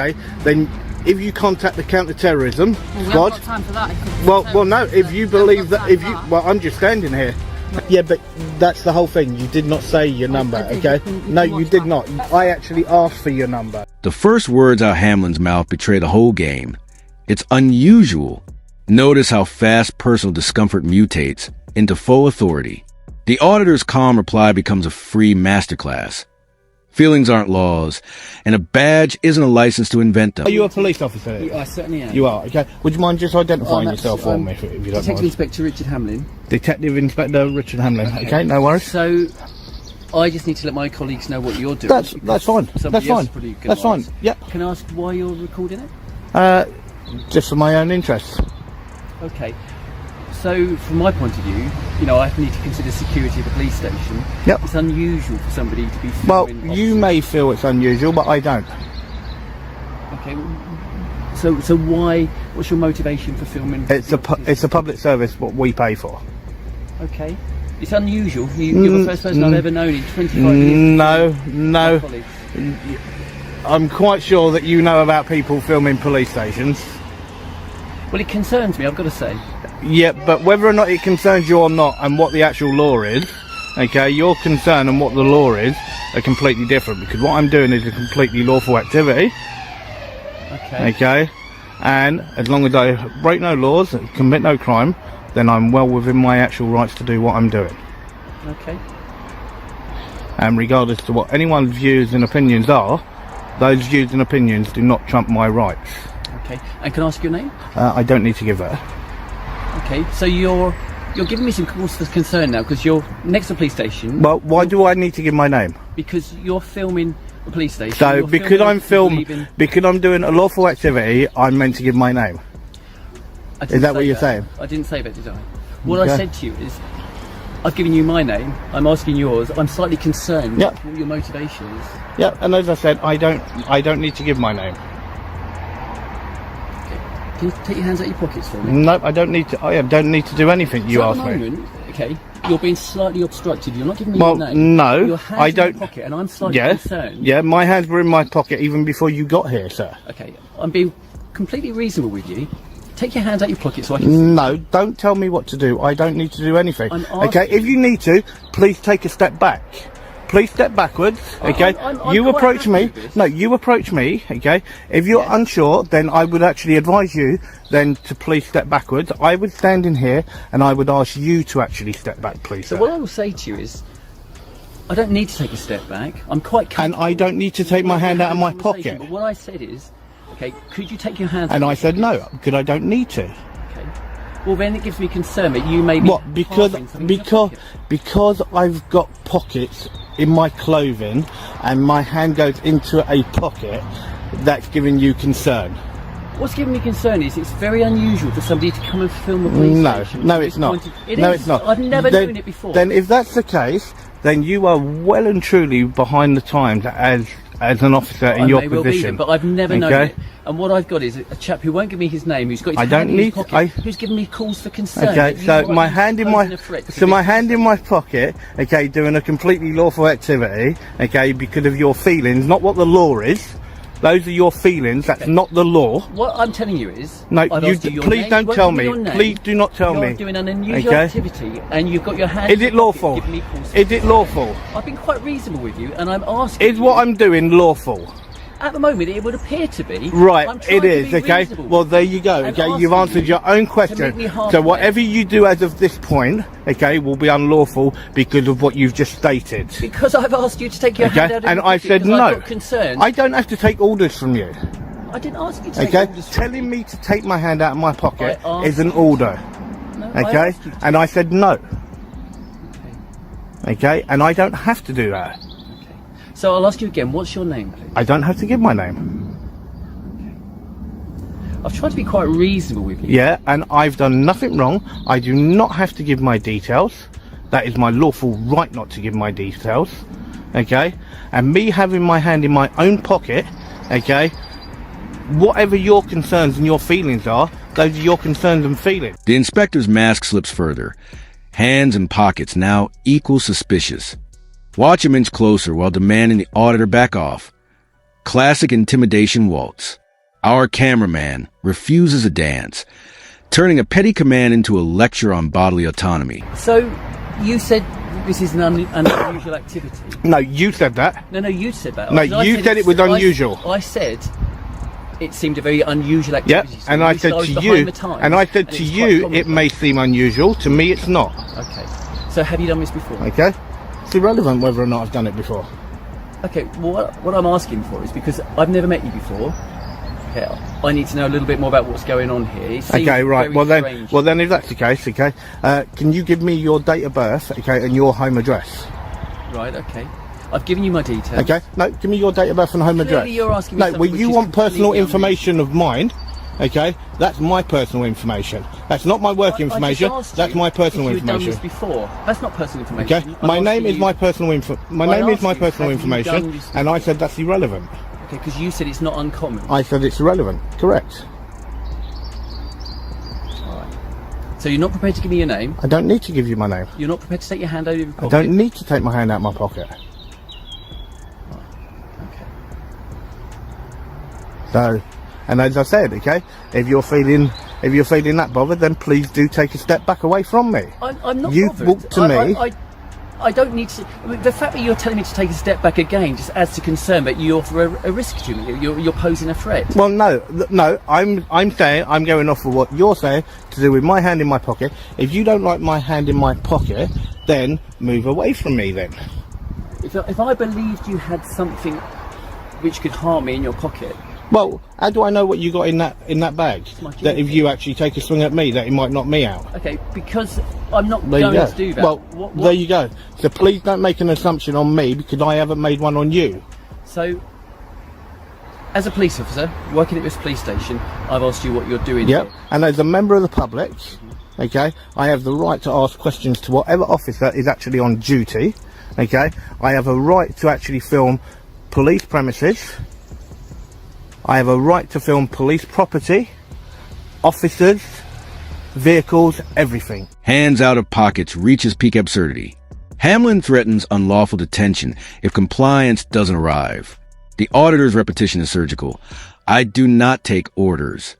Okay, then if you contact the counter-terrorism squad, got time for that. well, no. If you believe that, well, I'm just standing here. Yeah, but that's the whole thing. You did not say your number, okay? No, you did not. I actually asked for your number. The first words out of Hamlin's mouth betray the whole game. It's unusual. Notice how fast personal discomfort mutates into full authority. The auditor's calm reply becomes a free masterclass. Feelings aren't laws, and a badge isn't a license to invent them. Are you a police officer? I certainly am. You are, okay. Would you mind just identifying yourself for me, if you don't mind? Detective Inspector Richard Hamlin. Detective Inspector Richard Hamlin. Okay, no worries. So, I just need to let my colleagues know what you're doing. That's fine. That's fine. That's fine. Yeah. Can I ask why you're recording it? Just for my own interests. Okay. So, from my point of view, you know, I need to consider security of the police station. Yep. It's unusual for somebody to be filming. Well, officers. you may feel it's unusual, but I don't. Okay. So why? What's your motivation for filming? It's a public service what we pay for. Okay. It's unusual. You're the first person I've ever known in 25 years. No. I'm quite sure that you know about people filming police stations. Well, it concerns me, I've got to say. Yeah, but whether or not it concerns you or not, and what the actual law is, okay, your concern and what the law is are completely different, because what I'm doing is a completely lawful activity. Okay, and as long as I break no laws, commit no crime, then I'm well within my actual rights to do what I'm doing. Okay. And regardless to what anyone's views and opinions are, those views and opinions do not trump my rights. Okay, and can I ask your name? I don't need to give that. Okay, so you're giving me some cause for concern now, because you're next to the police station. Well, why do I need to give my name? Because you're filming the police station. So, because I'm doing a lawful activity, I'm meant to give my name. Is that what you're saying? I didn't say that, did I? What I said to you is, I've given you my name, I'm asking yours, I'm slightly concerned what your motivation is. Yeah, and as I said, I don't need to give my name. Can you take your hands out your pockets for me? No, I don't need to. I don't need to do anything. You asked me. At the moment, okay, you're being slightly obstructed. You're not giving me your name. Well, no, your hands I don't. In your pocket, and I'm slightly concerned. Yeah, my hands were in my pocket even before you got here, sir. Okay, I'm being completely reasonable with you. Take your hands out your pocket so I can. No, don't tell me what to do. I don't need to do anything. Okay, if you need to, please take a step back. Please step backwards, okay? You approach me. No, you approach me, okay? If you're unsure, then I would actually advise you then to please step backwards. I would stand in here and I would ask you to actually step back, please. So what I will say to you is, I don't need to take a step back. I'm quite comfortable. And I don't need to take my hand out of my pocket. But what I said is, okay, could you take your hands? And I said no, because I don't need to. Okay. Well, then it gives me concern that you may be. What? Because I've got pockets in my clothing and my hand goes into a pocket, that's giving you concern. What's giving me concern is it's very unusual for somebody to come and film a police station. No, it's not. It's not. I've never known it before. Then if that's the case, then you are well and truly behind the times as an officer in your position. But I've never known it. And what I've got is a chap who won't give me his name, who's got his hand in his pocket, who's giving me calls for concern. Okay, so my hand in my pocket, okay, doing a completely lawful activity, okay, because of your feelings, not what the law is. Those are your feelings. That's not the law. What I'm telling you is, no, please don't tell me. Please do not tell me. You're doing an unusual activity, and you've got your hand. Is it lawful? Is it lawful? I've been quite reasonable with you, and I'm asking. Is what I'm doing lawful? At the moment, it would appear to be. Right, it is, okay? Well, there you go, okay? You've answered your own question. So whatever you do as of this point, okay, will be unlawful because of what you've just stated. Because I've asked you to take your hand out of your pocket. And I said no. I've got concerns. I don't have to take orders from you. I didn't ask you to take orders from Telling me to take my hand out of my pocket is an order. Okay? And I said no. Okay? And I don't have to do that. So I'll ask you again, what's your name, please? I don't have to give my name. I've tried to be quite reasonable with you. Yeah, and I've done nothing wrong. I do not have to give my details. That is my lawful right not to give my details. Okay? And me having my hand in my own pocket, okay, whatever your concerns and your feelings are, those are your concerns and feelings. The inspector's mask slips further. Hands and pockets now equal suspicious. Watch him inch closer while demanding the auditor back off. Classic intimidation waltz. Our cameraman refuses a dance, turning a petty command into a lecture on bodily autonomy. So, you said this is an unusual activity. No, you said that. No, you said that. No, you said it was unusual. I said it seemed a very unusual activity. Yeah, and I said to you, it may seem unusual. To me, it's not. Okay. So, have you done this before? Okay. It's irrelevant whether or not I've done it before. Okay. Well, what I'm asking for is because I've never met you before. Okay, I need to know a little bit more about what's going on here. Okay, right. Well strange. then, if that's the case, okay, can you give me your date of birth, okay, and your home address? Right. Okay. I've given you my details. Okay. No, give me your date of birth and home Clearly address. You're asking me no, something well, which you is want personal completely information of mine. Okay, that's my personal information. That's not my work information. That's my personal if you've information. done this before. That's not personal information. Okay, my name is my personal information, and I said that's irrelevant. Okay, because you said it's not uncommon. I said it's irrelevant. Correct. Alright. So you're not prepared to give me your name? I don't need to give you my name. You're not prepared to take your hand out of your pocket? I don't need to take my hand out of my pocket. Okay. So, and as I said, okay, if you're feeling that bothered, then please do take a step back away from me. I'm not You've bothered. walked to me. I don't need to. I mean, the fact that you're telling me to take a step back again just adds to concern that you offer a risk to me. You're posing a threat. Well, no. I'm saying I'm going off of what you're saying to do with my hand in my pocket. If you don't like my hand in my pocket, then move away from me. Then. If I believed you had something which could harm me in your pocket. Well, how do I know what you got in that bag? That if you actually take a swing at me, that it might knock me out. Okay, because I'm not there going to do that. Well, there you go. So please don't make an assumption on me because I haven't made one on you. So, as a police officer working at this police station, I've asked you what you're doing. Yep. Here. And as a member of the public, okay, I have the right to ask questions to whatever officer is actually on duty. Okay, I have a right to actually film police premises. I have a right to film police property, officers, vehicles, everything. Hands out of pockets reaches peak absurdity. Hamlin threatens unlawful detention if compliance doesn't arrive. The auditor's repetition is surgical. I do not take orders.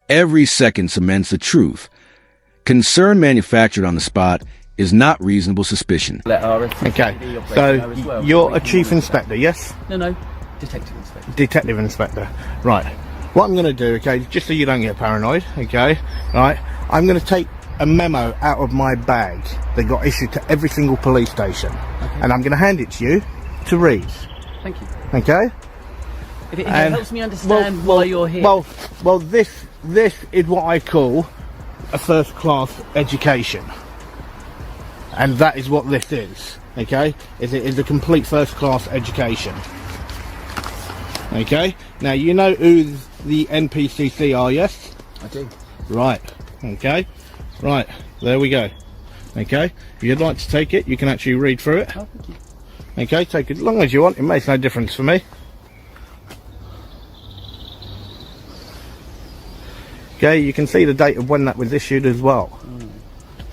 Every second cements the truth. Concern manufactured on the spot is not reasonable suspicion. Okay, so you're a chief inspector, yes? No. Detective inspector. Detective inspector. Right. What I'm going to do, okay, just so you don't get paranoid, okay, right, I'm going to take a memo out of my bag that got issued to every single police station, and I'm going to hand it to you to read. Thank you. Okay? If it helps me understand why you're here. Well, this is what I call a first-class education, and that is what this is. Okay? It is a complete first-class education. Okay, now you know who the NPCC are, yes? I do. Right, okay, right, there we go. Okay, if you'd like to take it, you can actually read through it. Oh, thank you. Okay, take it as long as you want, it makes no difference for me. Okay, you can see the date of when that was issued as well.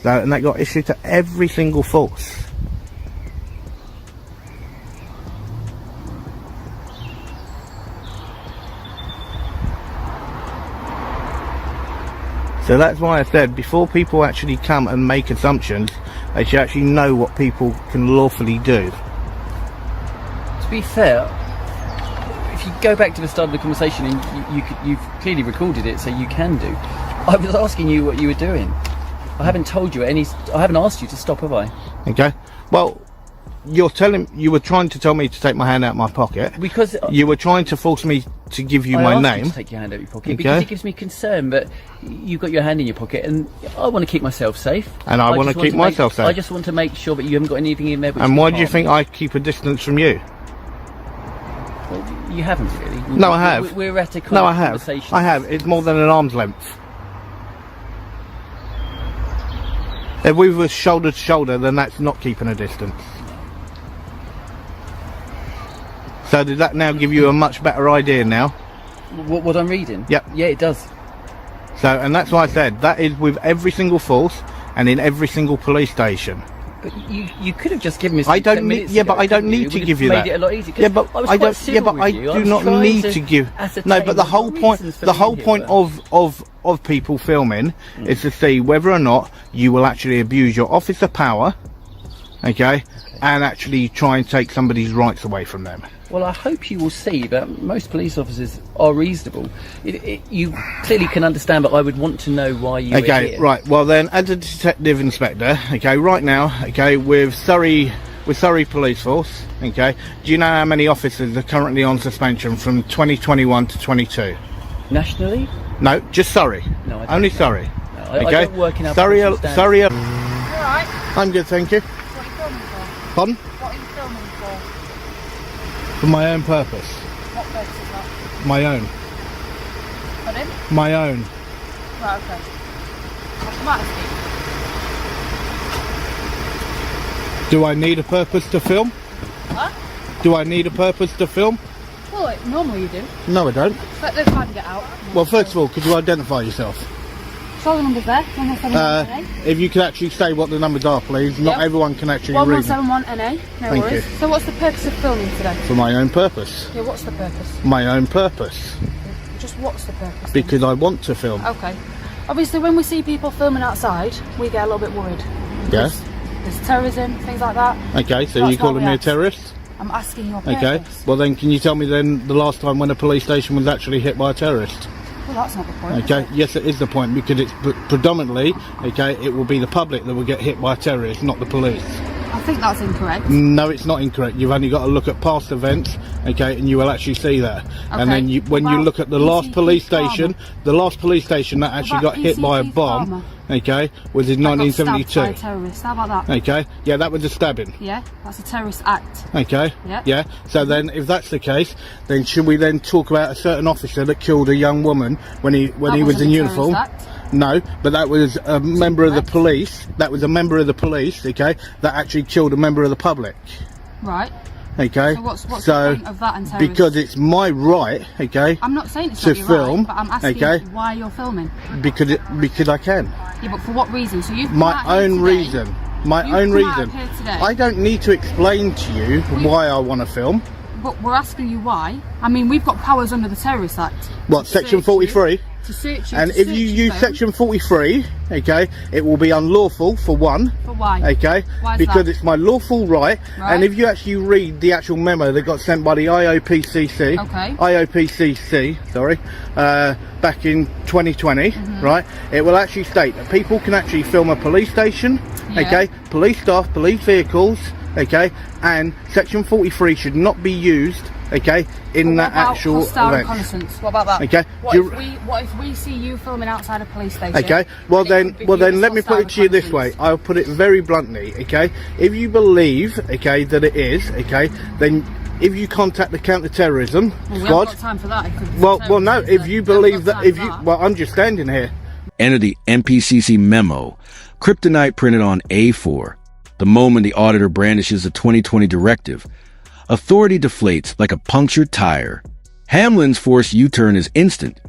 So, and that got issued to every single force. So that's why I said before people actually come and make assumptions, they should actually know what people can lawfully do. To be fair, if you go back to the start of the conversation, and you've clearly recorded it, so you can do. I was asking you what you were doing. I haven't told you I haven't asked you to stop, have I? Okay. Well, you were trying to tell me to take my hand out of my pocket. Because you were trying to force me to give you my name. You to take your hand out of your pocket because it gives me concern that you've got your hand in your pocket, and I want to keep myself safe. And I want to keep myself safe. I just want to make sure that you haven't got anything in there. And why do you think I keep a distance from you? Well, you haven't really. No, I have. We're at a conversation. I have. It's more than an arm's length. If we were shoulder to shoulder, then that's not keeping a distance. So did that now give you a much better idea now? What I'm reading? Yep. Yeah, it does. So, and that's why I said that is with every single force and in every single police station. But you could have just given me. I don't 10 need. minutes Yeah, ago, but I don't couldn't you? need It to would give have you made that. it a lot easier. 'Cause Yeah, but I was I quite don't. Yeah, civil but I with you. do was not trying need to to give. No, ascertain but the what whole your point. reasons for The being whole here point were. of people filming is to see whether or not you will actually abuse your officer power, okay, and actually try and take somebody's rights away from them. Well, I hope you will see that most police officers are reasonable. You clearly can understand, but I would want to know why you were Okay, here. right. Well then, as a detective inspector, okay, right now, okay, with Surrey Police Force, okay, do you know how many officers are currently on suspension from 2021 to 22? Nationally? No, just Surrey. No, I don't Only know. Surrey. No, I Okay, don't work in our Surrey. professional standards. Surrey. Alright, I'm good, thank you. what are you filming for? Pardon? What are you filming for? For my own purpose. What purpose is that? My own. Pardon? My own. Right, okay. What's the matter, Steve? Do I need a purpose to film? What? Do I need a purpose to film? Well, normally you do. No, I don't. But they're trying to get out. Well, first of all, could you identify yourself? Show the numbers there. 1171 NA. If you could actually say what the numbers are, please. Not Yep. everyone can actually read them. 1171 NA. No Thank worries. you. So what's the purpose of filming today? For my own purpose. Yeah, what's the purpose? My own purpose. Just what's the purpose? then? Because I want to film. Okay. Obviously, when we see people filming outside, we get a little bit worried. Yeah. There's terrorism, things like that. Okay, so That's you're calling why me we a asked. terrorist? I'm asking your purpose. Okay. Well then, can you tell me then the last time when a police station was actually hit by a terrorist? Well, that's not the point. Okay. Is it? Yes, it is the point because it's predominantly, okay, it will be the public that will get hit by a terrorist, not the police. I think that's incorrect. No, it's not incorrect. You've only got to look at past events, okay, and you will actually see that. And Okay. then when you About look at the last PCP police Farmer? station, the last police station that actually About got hit by a PCP bomb, Farmer? okay, was in That got stabbed by a 1972. terrorist. How about that? Okay, yeah, that was a stabbing. Yeah, that's a terrorist act. Okay, Yeah. yeah. So then, if that's the case, then should we then talk about a certain officer that killed a young woman when he was wasn't in a terrorist uniform? act. No, but that was a member of the Correct. police. That was a member of the police. Okay, that actually killed a member of the public. Right. Okay. So what's the So, point of that and terrorist? because it's my right, okay, I'm not saying it's to not your film, right, but I'm asking okay. why you're filming. because I can. Yeah, but for what reason? So you've come My out here own today- reason. My You've own come out reason. here today. I don't need to explain to you why I want to film. But we're asking you why. I mean, we've got powers under the Terrorist Act. What, to section search 43? you, to search you. And to if search you your use phone. section 43, okay, it will be unlawful for one. For why? Okay, Why is because that? it's my lawful right. Right. And if you actually read the actual memo that got sent by the IOPCC, Okay. IOPCC, sorry, back in 2020, Mm-hmm. right, it will actually state that people can actually film a police station, Yeah. okay, police staff, police vehicles, okay, and section 43 should not be used, okay, in But that what about actual hostile event. reconnaissance? What about that? Okay. What Do you- if we see you filming outside a police station? Okay, well and it then, could be well viewed then, as let me put hostile it to you this way. reconnaissance? I'll put it very bluntly. Okay, if you believe, okay, that it is, okay, then if you contact the counter-terrorism Well, we haven't squad, got time for that. It could be well, no, terrorism, if you so we haven't believe got that, time if for you, that. well, I'm just standing here. Enter the MPCC memo, kryptonite printed on A4. The moment the auditor brandishes a 2020 directive, authority deflates like a punctured tire. Hamlin's forced U-turn is instant.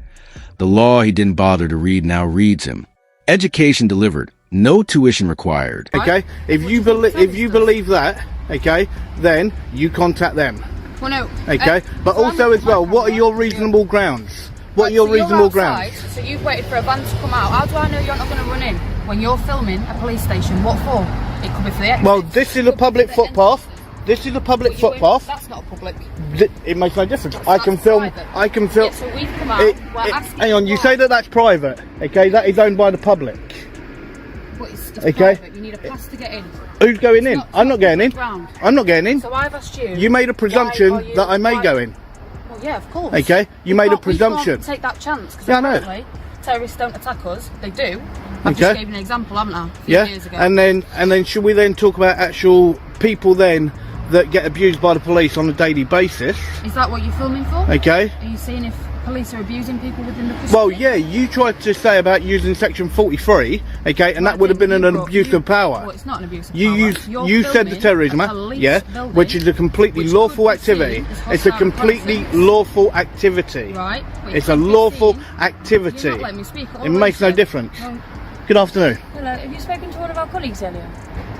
The law he didn't bother to read now reads him. Education delivered, no tuition required. Okay, if you believe that, okay, then you contact them. Well, no. Okay, but so I'm also looking as well, at my what are camera. your reasonable grounds? What are Right, your so you're reasonable outside, grounds? So you've waited for a van to come out. How do I know you're not going to run in when you're filming a police station? What for? It could be for the exit. Well, this is a public footpath. This is a public But you won't- footpath. That's not public. It makes no difference. I That's can film. private. I can film. Yeah, so we've come out. We're asking Hang on, you why. say that that's private. Okay, that is owned by the public. But it's Okay. private. You need a pass to get in. Who's going in? not- I'm not getting in. ground. I'm not getting in. So I've asked you. You made a presumption why are you- that I may why- go in. Well, yeah, of course. Okay, you We made a can't- we can't presumption. take that chance. 'Cause Yeah, I know. apparently terrorists don't attack us. They do. I Okay. just gave an example, haven't I? A few Yeah, years ago. and then should we then talk about actual people then that get abused by the police on a daily basis? Is that what you're filming for? Okay. Are you seeing if police are abusing people within the custody? Well, yeah, you tried to say about using section 43, okay, and that would have been an abuse of power. Well, it's not an abuse of You power. you said the terrorism, yeah, which is a completely lawful activity. It's a completely lawful activity. Right. which It's a could be lawful seen- activity. You're not letting me speak. It makes no difference. No. Good afternoon. Hello, have you spoken to one of our colleagues earlier?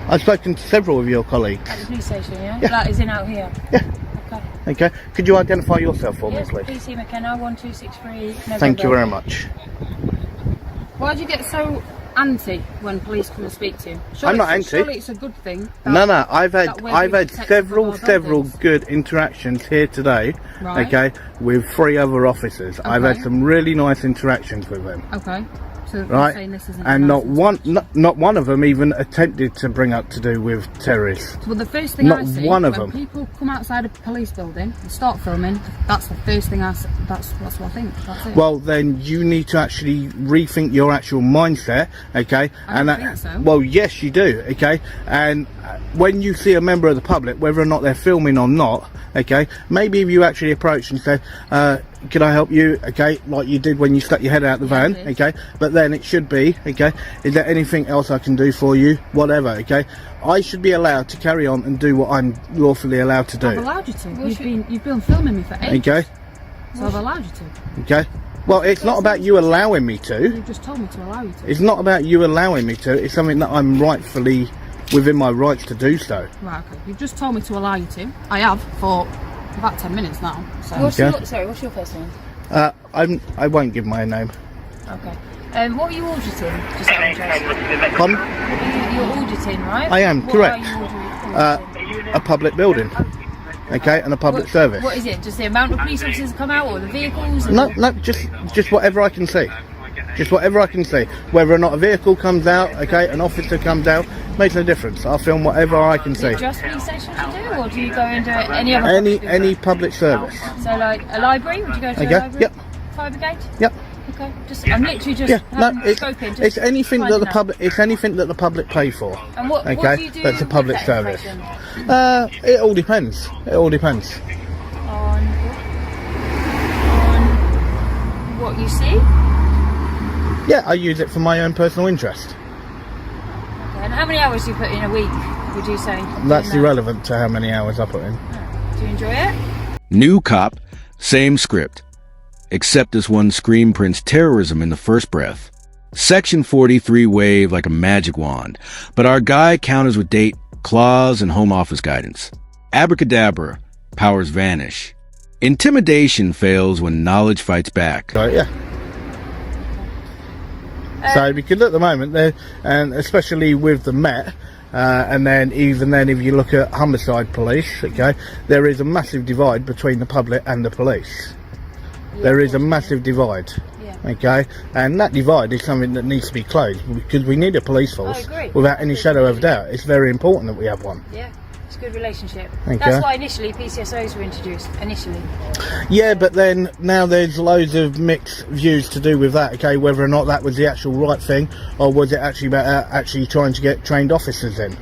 I've spoken to several of your colleagues. At the police station, yeah? Yeah. That is in out here? Yeah. Okay. Okay. Could you identify yourself for me, Yes, please? PC McKenna, 1263 November. Thank you very much. Why do you get so anti when police come and speak to you? I'm not anti. Surely it's a good thing. No, I've had that we're being protected by our several buildings. good interactions here today. Right. Okay, with 3 other officers. I've had some really nice interactions with them. Okay. So Right, saying this isn't and a not nice one, not one of them even attempted to bring up to do with terrorists. Well, the first thing Not I see one of when them. people come outside a police building and start filming, that's the first thing I see. That's what I think. That's it. Well, then you need to actually rethink your actual mindset, okay? I don't think so. Well, yes, you do, okay? And when you see a member of the public, whether or not they're filming or not, okay, maybe if you actually approach and say, can I help you, okay, like you did when you stuck your head out the van, I did. okay, but then it should be, okay, is there anything else I can do for you, whatever, okay? I should be allowed to carry on and do what I'm lawfully allowed to do, I've allowed you to. You've been filming me for ages. okay, So I've allowed you to. okay? Well, it's not about you allowing me to. You've just told me to allow you to. It's not about you allowing me to. It's something that I'm rightfully within my rights to do so. Right, okay. You've just told me to allow you to. I have for about 10 minutes now. So. Okay. What's your first name? I won't give my name. Okay. What are you auditing? Just out of interest. Pardon? You're auditing, right? I am, What correct. Are you auditing? A public building, okay, and a public service. What is it? Just the amount of police officers come out, or the vehicles? Or No, just whatever I can see. Just whatever I can see. Whether or not a vehicle comes out, okay, an officer comes out, makes no difference. I'll film whatever I can see. Just police stations you do, or do you go into any other? Any public service. So like a library? Would you go to Okay, a library? yep. Fire brigade? Yep. Okay. I'm literally just Yeah. No, having spoken. Just it's anything that finding the out. public. It's anything that the public pay for. And what okay, do you do that's a with public that service. information? It all depends. It all depends. On what you see? Yeah, I use it for my own personal interest. Okay. And how many hours do you put in a week, would you say? That's doing that? irrelevant to how many hours I put in. Do you enjoy it? New cop, same script. Except this one screen prints terrorism in the first breath. Section 43 wave like a magic wand, but our guy counters with date, clause, and home office guidance. Abracadabra, powers vanish. Intimidation fails when knowledge fights back. So yeah. So because at the moment, and especially with the Met, and then even then if you look at homicide police, okay, there is a massive divide between the public and the police. There is a massive divide, okay, and that divide is something that needs to be closed because we need a police force agree. without any shadow of a doubt. It's very important that we have one. Yeah. It's a good relationship. Thank That's you. why initially PCSOs were introduced. Initially. Yeah, but then now there's loads of mixed views to do with that, okay, whether or not that was the actual right thing or was it actually about actually trying to get trained officers in.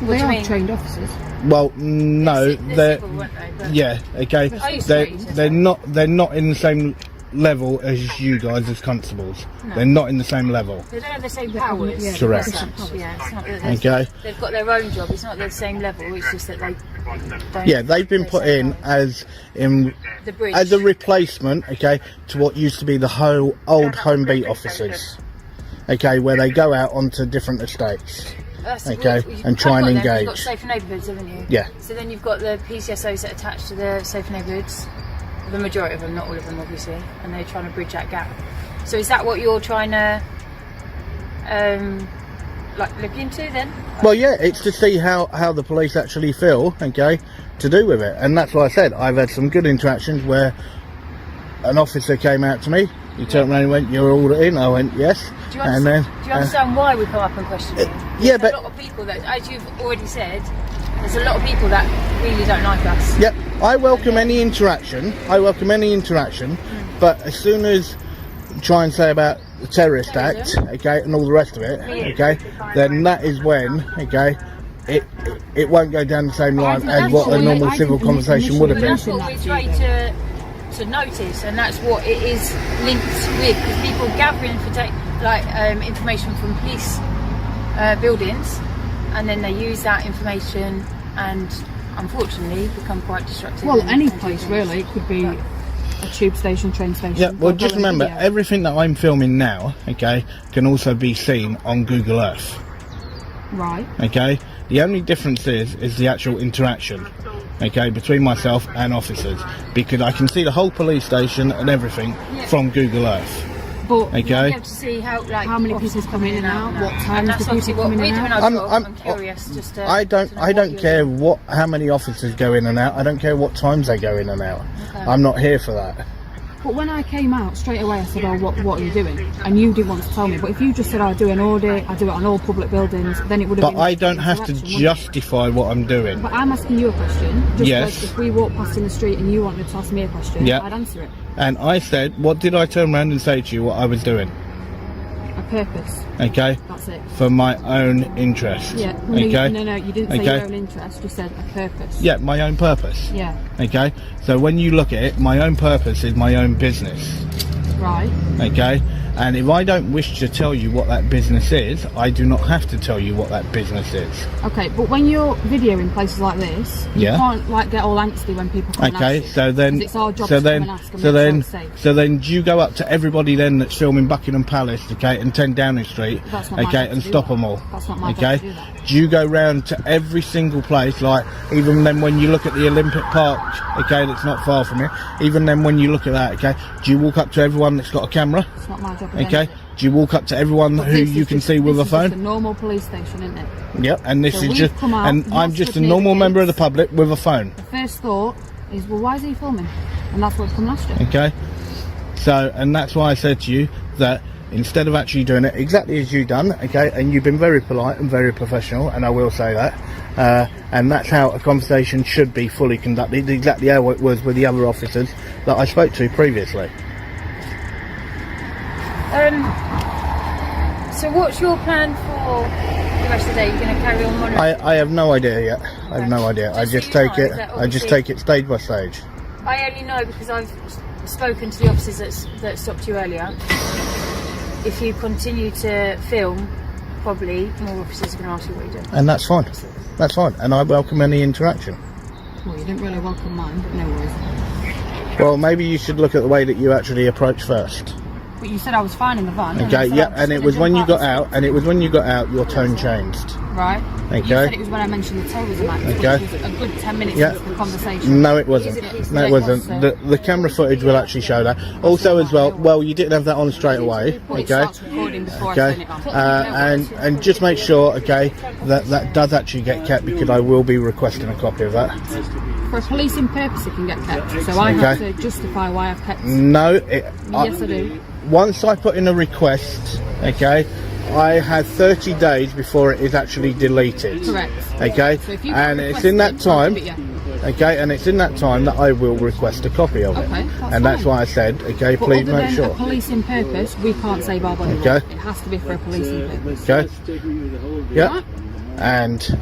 They are trained officers. Well, no, they're civil, weren't they? But yeah, okay, I used to they're, be, so- they're not in the same level as you guys as constables. No. They're not in the same level. They don't have the same powers. Yeah. Correct. as such. Yeah, it's not that Okay. they've got their own job. It's not the same level. It's just that they don't. Yeah, they've been put in as the bridge. as a replacement, okay, to what used to be the whole old home beat officers, okay, where they go out onto different estates. That's okay, you've and try and got them, engage. You've got safer neighbourhoods, haven't you? Yeah. So then you've got the PCSOs that attach to the safer neighbourhoods. The majority of them, not all of them, obviously, and they're trying to bridge that gap. So is that what you're trying to look into then? Well, yeah, it's to see how the police actually feel, okay, to do with it, and that's why I said I've had some good interactions where an officer came out to me. He turned around and went, "You're all in." I went, "Yes." Do you and then, understand why we come up and question you? yeah, There's but a lot of people that, as you've already said, there's a lot of people that really don't like us. yep, I welcome any interaction. But as soon as try and say about the terrorist act, okay, and all the rest of it, okay, then that is when, okay, it won't go down the same line as what a normal civil conversation would have But been. that's what we're trying to notice, and that's what it is linked with, because people gathering information from police buildings, and then they use that information and unfortunately become quite destructive. Well, and any do place things. really. It could be a tube station, train station. Yeah, well, they'll just go in remember, video. everything that I'm filming now, okay, can also be seen on Google Earth. Right. Okay, the only difference is the actual interaction, okay, between myself and officers, because I can see the whole police station and everything from Google Earth. But Okay. You'll be able to see how many people come in and out, what and times that's the obviously people what come we're in doing. and Our out. job. I'm curious. Just to, I to know what don't you're care doing. how many officers go in and out. I don't care what times they go in and out. Okay. I'm not here for that. But when I came out, straight away I said, oh, what are you doing? And you didn't want to tell me. But if you just said, I do an audit, I do it on all public buildings, then it would have But been... I don't have to interaction, wouldn't it? justify what I'm doing. But I'm asking you a question. Just Yes. like if we walked past in the street and you wanted to ask me a question, Yeah. I'd answer it. And I said, what did I turn around and say to you what I was doing? A purpose. Okay? That's it. For my own interest. Yeah. Okay? No, you didn't say Okay. your own interest. You said a purpose. Yeah, my own purpose. Yeah. Okay? So when you look at it, my own purpose is my own business. Right. Okay? And if I don't wish to tell you what that business is, I do not have to tell you what that business is. Okay, but when you're videoing places like this, you Yeah. can't like get all angsty when people come and Okay, ask you. so then, 'Cause it's our job so to then, come and ask and so make sure then, it's safe. so then, do you go up to everybody then that's filming Buckingham Palace, okay, and 10 Downing Street, That's not my okay, job and to do stop that. them all? That's not my job okay? to do that. Do you go round to every single place, like even then when you look at the Olympic Park, okay, that's not far from here, even then when you look at that, okay, do you walk up to everyone that's got a camera? It's not my job. Okay, do you walk up to everyone But who this you is can just- see with a this is just phone? a normal police station, isn't it? Yep, and this So is we've just, come out, and you've I'm stood just a near the normal member of the gates. public with a phone. The first thought is, well, why is he filming? And that's what's come last year. Okay, so and that's why I said to you that instead of actually doing it exactly as you done, okay, and you've been very polite and very professional, and I will say that, and that's how a conversation should be fully conducted, exactly how it was with the other officers that I spoke to previously. So what's your plan for the rest of the day? You're going to carry on monitoring? I have no idea yet. I have no idea. I just so you take know it. that I just obviously- take it stage by stage. I only know because I've spoken to the officers that stopped you earlier. If you continue to film, probably more officers are going to ask you what you're doing. And that's fine. That's fine. And I welcome any interaction. Well, you didn't really welcome mine, but no worries. Well, maybe you should look at the way that you actually approach first. But you said I was fine in the van. and Okay, you said yeah, I was and it gonna was jump when you out got the out, and it was when you got out, your tone changed. street. Right. Okay. You said it was when I mentioned the Terrorism Act, Okay. which was a good 10 minutes Yeah. into the conversation. No, it wasn't. No, it wasn't. The camera footage will actually show that. Also, as well, you didn't have that on straight away. Well, it Okay. starts recording before I Okay. turn it on. And just make sure, okay, that does actually get kept, because I will be requesting a copy of that. For a policing purpose, it can get kept. So I have Okay. to justify why I've kept. No, Yes, I do. once I put in a request, okay, I had 30 days before it is actually deleted. Correct. Okay, So if you and it's in that time. Okay, and it's in that time that I will request a copy of it. Okay, that's and that's fine. why I said, okay, But please other make than sure. a policing purpose, we can't save our body. Okay. It has to be for a policing purpose. Okay. Yeah. Right? And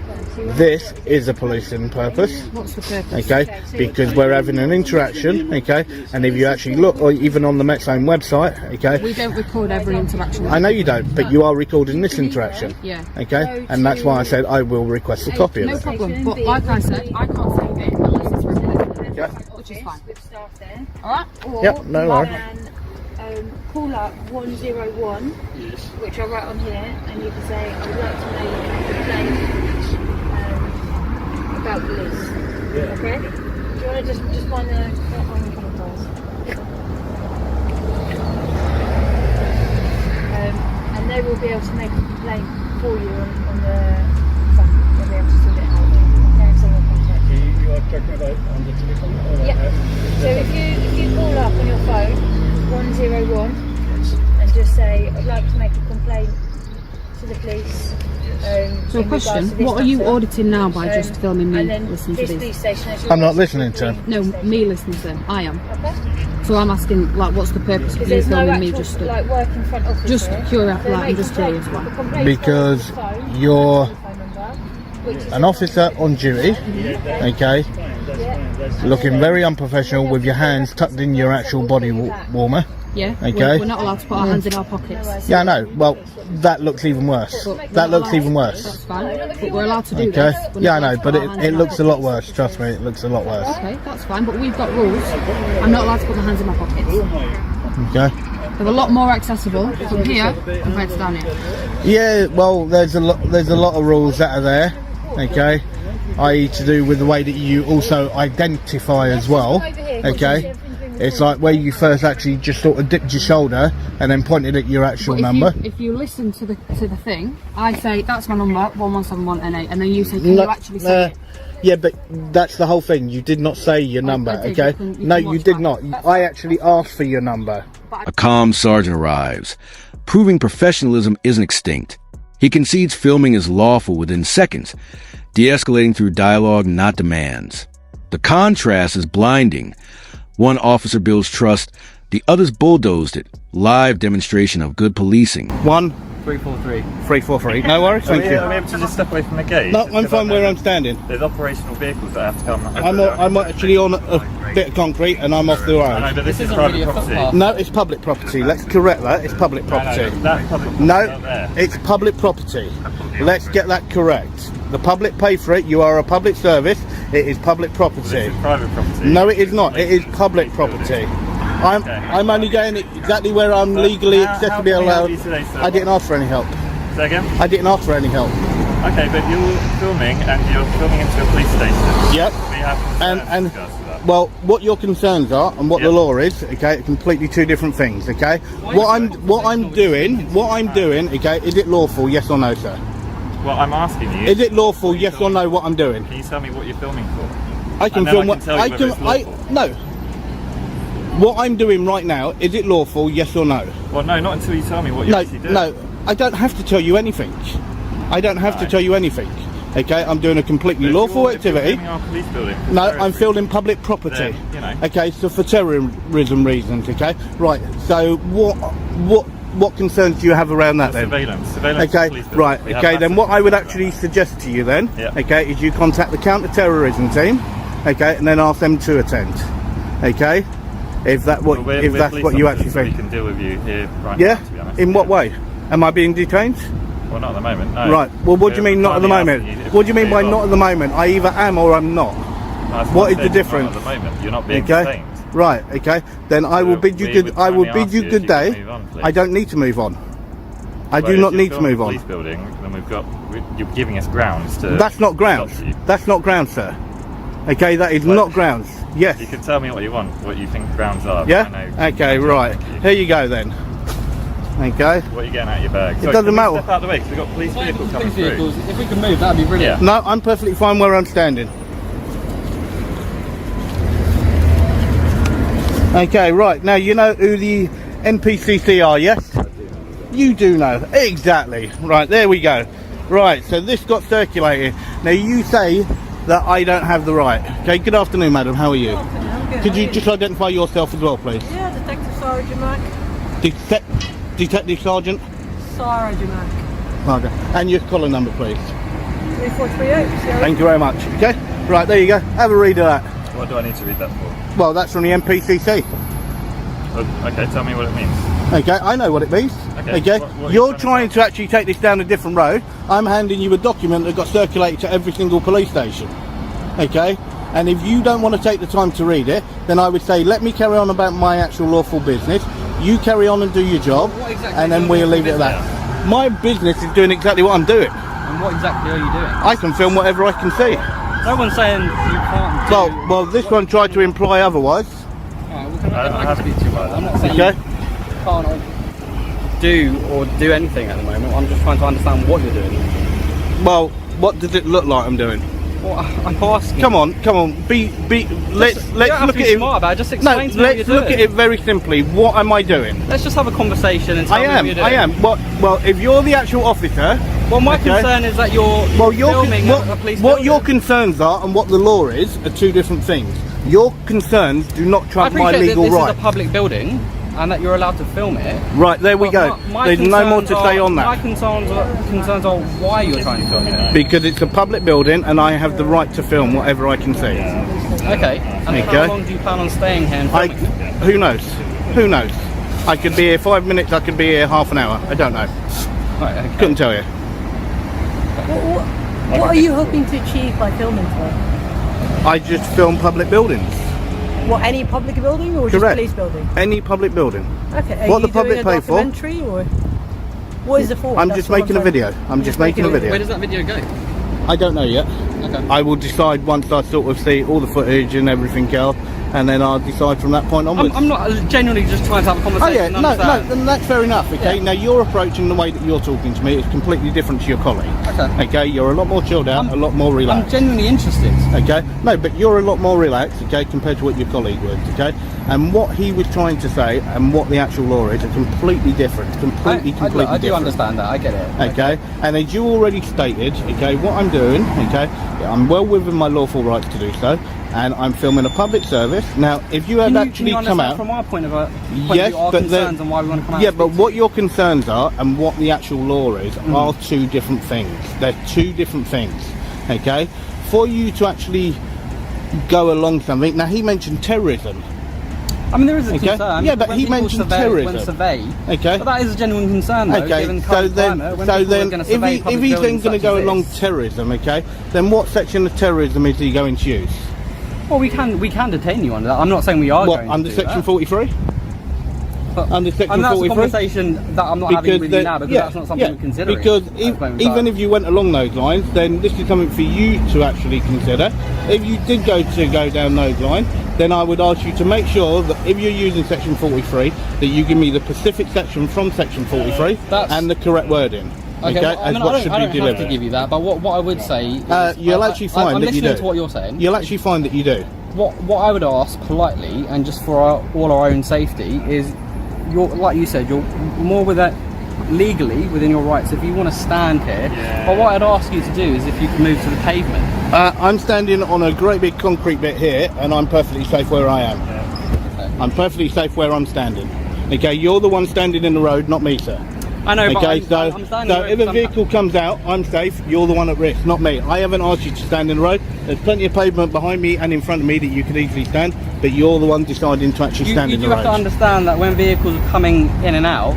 this is a policing purpose. What's the purpose? Okay, because we're having an interaction. Okay, and if you actually look, or even on the Metzone website, okay, We don't record every interaction. I know you don't, but you are recording this interaction. Yeah. Okay, and that's why I said I will request a copy of No it. problem. But like I said, I can't save it unless it's for a policing purpose, Yeah. which is fine. With staff there. Alright? Or Yep, no you worries. can call up 101, which I write on here, and you can say, I would like to make a complaint about police. Okay? Do you want to just find the calls? And they will be able to make a complaint for you on the phone. They'll be able to sort it out. Okay, so we'll contact you. You are talking about on the telephone? Or Yeah. So if you call up on your phone 101 and just say, I'd like to make a complaint to the police. So in regards question, to this what are you matter. auditing now by just filming me And then listening to this these? police station is your I'm not next listening to him. No, police me listening to them. I am. station. Okay? So I'm asking, like, what's the purpose of Because you there's no filming me actual just to... like work in front office Just here. curious, They like, I'm make just complaints. curious, why? The complaint Because phone on the phone, you're telephone number, which is an officer on duty, okay, yeah. looking very unprofessional with your hands tucked in your actual body warmer, Yeah. Okay. We're not allowed to put our hands in our pockets. Yeah, I know. Well, that looks even worse. But we're That not looks allowed- even worse. That's fine. But we're allowed to do Okay. this. We're Yeah, not I know, allowed to but put our hands it in our looks a lot pockets. worse. Trust me, it looks a lot worse. Okay, that's fine. But we've got rules. I'm not allowed to put my hands in my pockets. Okay. They're a lot more accessible from here compared to down here. Yeah, well, there's a lot of rules that are there. Okay. I.e. to do with the way that you also identify as well. Okay. It's like where you first actually just sort of dipped your shoulder and then pointed at your actual But number. If you listen to the thing, I say that's my number 1171NA, and then you say, can you actually say it? Yeah, but that's the whole thing. You did not say your number, I did. okay? You No, can you watch did back. not. That's I fine. actually asked for your number. A calm sergeant arrives. Proving professionalism isn't extinct. He concedes filming is lawful within seconds, de-escalating through dialogue, not demands. The contrast is blinding. One officer builds trust, the others bulldozed it. Live demonstration of good policing. 343. 1343. No worries, thank you. Are we able to just step away from the gate? No, I'm fine where I'm standing. There's operational vehicles that have to come. I'm actually on a bit of concrete and I'm off the I know, road. but this is isn't private really a property. footpath. No, it's public property. Let's correct that. It's public I property. know, that's public property No, out there. it's public property. Let's get that correct. The public pay for it. You are a public service. It is public This property. is private property. No, it is not. It is public property. I'm only going exactly where I'm legally How acceptably can we help allowed. you today, sir? I didn't ask for any help. Say again? I didn't ask for any help. Okay, but you're filming and you're filming into a police station. Yep. We have And concerns with regards to that. well, what your concerns are and what the Yep. law is, okay, are completely two different things, okay. What I'm doing, okay, is it lawful? Yes or no, sir? Well, I'm asking you. Is it lawful? Yes or no? What I'm doing? Can you tell me what you're filming for? I can And then film I what can tell you whether it's lawful. no. What I'm doing right now, is it lawful? Yes or no? Well, no, not until you tell me what you're No, actually doing. no. I don't have to tell you anything. I don't have to Right. tell you anything. Okay, I'm doing a completely If lawful you're activity. filming our police building for No, terrorist I'm reasons, filming public property. Then, you know. Okay, so for terrorism reasons. Okay, right. So what concerns do you have around that then? Surveillance of Okay, police buildings. right. We have Okay, then massive what I would concerns actually about suggest to you then, Yeah. okay, is you contact the counter-terrorism team, okay, and then ask them to attend. Okay, if that that. Well, we're that's police what you officers, actually so think. we can deal with you here right Yeah. now, to be honest. In what Yeah. way? Am I being detained? Well, not at the moment. No. Right. Well, what do you We're mean not at the kindly moment? asking you if What do you mean we by can not at the moment? I either am or I'm not. No, that's What I'm is the saying, difference? Not at the moment, you're not being Okay. detained. Right. Okay. Then I will So bid you we good. would I will kindly bid you ask you good if you can day. move on, please. I don't need to move on. I But do if not you're need to filming move a on. police building, then you're giving us grounds to. That's not grounds. stop you. That's not grounds, sir. Okay, that is Right. not grounds. Yes. You can tell me what you want, what you think grounds are. but Yeah. I know. Okay. Right. Thank you. Here you go then. Okay. What are you getting out of your bag? Sorry, doesn't can we matter. Step out of the way because we've got police vehicles coming Police through. vehicles. If we can move, that'd be brilliant. Yeah. No, I'm perfectly fine where I'm standing. Okay, right. Now you know who the NPCC are, yes? You do know. Exactly. Right, there we go. Right, so this got circulated. Now you say that I don't have the right. Okay, good afternoon, madam. How are you? Could you just identify yourself as well, please? Yeah, Detective Sergeant Mac. Detective Sergeant? Sergeant Mac. Okay. And your collar number, please. 3438. Thank you very much. Okay? Right, there you go. Have a read of that. What do I need to read that for? Well, that's from the NPCC. Okay, tell me what it means. Okay, I know what it means. Okay, Okay, what are you you're trying to trying to actually take this down a different road. I'm handing you a document that got circulated to every single police station. Okay, and if you don't want to take the time to read it, then I would say let me carry on about my actual lawful business. You carry on and do your job, What exactly and then is we'll your leave it at business? that. My business is doing exactly what I'm doing. And what exactly are you doing? I can film whatever I can see. No one's saying you can't do. Well, this one tried to imply otherwise. Alright, well, can I I have- speak to you about that? I'm not saying Okay. you can't do anything at the moment. I'm just trying to understand what you're doing. Well, what does it look like I'm doing? Well, I'm asking. Come on. Let's you don't have look to at be it. smart about it. Just No, explain to me what let's you're look doing. at it very simply. What am I doing? Let's just have a conversation and tell me what you're doing. I am. Well, if you're the actual officer, Well, my okay. concern is that you're filming a police what building. your concerns are and what the law is are two different things. Your concerns do not I trump my appreciate legal that this right. is a public building and that you're allowed to film it. Right, there we But go. my There's no more to concerns say are- on My that. concerns are why you're trying to film it. Because it's a public building and I have the right to film whatever I can see. Okay. And There you how go. long do you plan on staying here and I, filming? who knows? Who knows? I could be here 5 minutes, I could be here half an hour. I don't know. Right, okay. Couldn't tell you. What are you hoping to achieve by filming today? I just film public buildings. What, any public building or just Correct. police building? Any public building. Okay. Are What you the public doing a pay for? documentary or what is it for? I'm That's just what making a saying. video. I'm just making a Where video. does that video go? I don't know yet. Okay. I will decide once I sort of see all the footage and everything else, and then I'll decide from that point onwards. I'm not genuinely just trying to have a Oh conversation. yeah, no, understand. then that's fair enough. Okay, Yeah. now your approach and the way that you're talking to me is completely different to your colleague. Okay. Okay, you're a lot more chilled out, a lot more I'm relaxed. genuinely interested. Okay, no, but you're a lot more relaxed. Okay, compared to what your colleague was. Okay, and what he was trying to say and what the actual law is are completely different. Completely I do different. understand that. I get it. Okay, and as you already stated, okay, what I'm doing, okay, I'm well within my lawful rights to do so, and I'm filming a public service. Now, if you had actually can you come understand out, from our point of yes, view, our but concerns and why we want to come out. yeah, and but speak what your concerns are and what the actual law is are two different things. They're two different things. Okay, for you to actually go along something. Now, he mentioned terrorism. I mean, there is a Okay. concern. Yeah, but when he people mentioned survey, terrorism. When survey, Okay. but that is a genuine concern, though, Okay, given so current then, climate, when so people are then, gonna if, survey he, public if he's then buildings going to such go as along this- terrorism, okay, then what section of terrorism is he going to use? Well, we can detain you under that. I'm not saying we are What, going under to do section that. 43? But- Under section and that's 43? a conversation that I'm not having with you now because that's not something we're considering. Because at this moment in even time. if you went along those lines, then this is something for you to actually consider. If you did go down those lines, then I would ask you to make sure that if you're using section 43, that you give me the specific section from section 43 and the correct wording. Okay, well, I as mean, what I should don't be have delivered. to give you that, but what I would say is, You'll actually find I'm that you listening do. to what you're saying. You'll actually find that you do. What I would ask politely and just for all our own safety is, like you said, you're more with that legally within your rights if you want to stand here. But what I'd ask you to do is if you can move to the pavement. I'm standing on a great big concrete bit here, and I'm perfectly safe where I am. Okay. I'm perfectly safe where I'm standing. Okay, you're the one standing in the road, not me, sir. I know, Okay, but so I'm standing if a vehicle comes out, I'm safe. You're the one at risk, not me. I haven't asked you to stand in the road. There's plenty of pavement behind me and in front of me that you could easily stand, but you're the one deciding to actually stand in the You road. have to understand that when vehicles are coming in and out,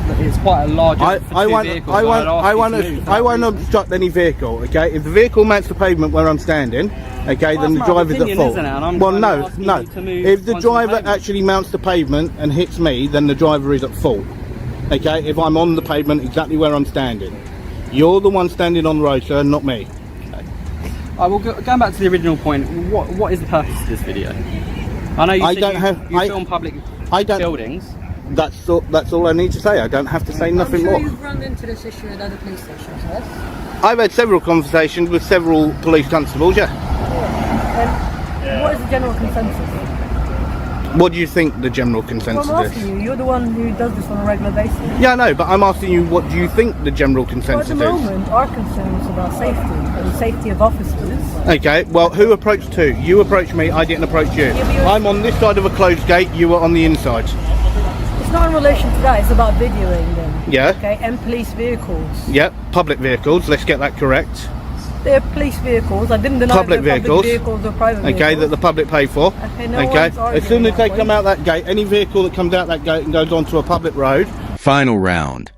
that it's quite a large area for two vehicles. I won't obstruct any vehicle. Okay, if the vehicle mounts the pavement where I'm standing, okay, Well, then the that's my driver's at opinion, fault. isn't it? And I'm Well, kind no, of asking no. you to move If the onto the driver pavement. actually mounts the pavement and hits me, then the driver is at fault. Okay, if I'm on the pavement exactly where I'm standing, you're the one standing on the road, sir, not me. I will going back to the original point. What is the purpose of this video? I know you said you film public buildings. That's all I need to say. I don't have to say nothing more. You've run into this issue at other police stations, yes? I've had several conversations with several police constables, yeah. And what is the general consensus? What do you think the general Well, consensus I'm is? asking you. You're the one who does this on a regular basis. Yeah, I know, but I'm asking you, what do you think the general Well, at consensus the is? moment, our concern is about safety and the safety of officers. Okay, well, who approached who? You approached me, I didn't approach you. Yeah, but you're- I'm on this side of a closed gate, you were on the inside. It's not in relation to that. It's about videoing them. Yeah? Okay, and police vehicles. Yep, public vehicles, let's get that correct. They're police vehicles. I didn't deny Public they're vehicles. public vehicles or private Okay, vehicles. that the public pay for. Okay, no Okay, one's arguing as soon as that they point. come out that gate, any vehicle that comes out that gate and goes onto a public road. Final round.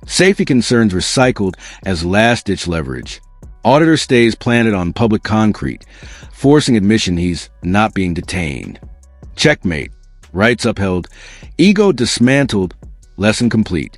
Safety concerns recycled as last-ditch leverage. Auditor stays planted on public concrete, forcing admission he's not being detained. Checkmate. Rights upheld. Ego dismantled. Lesson complete.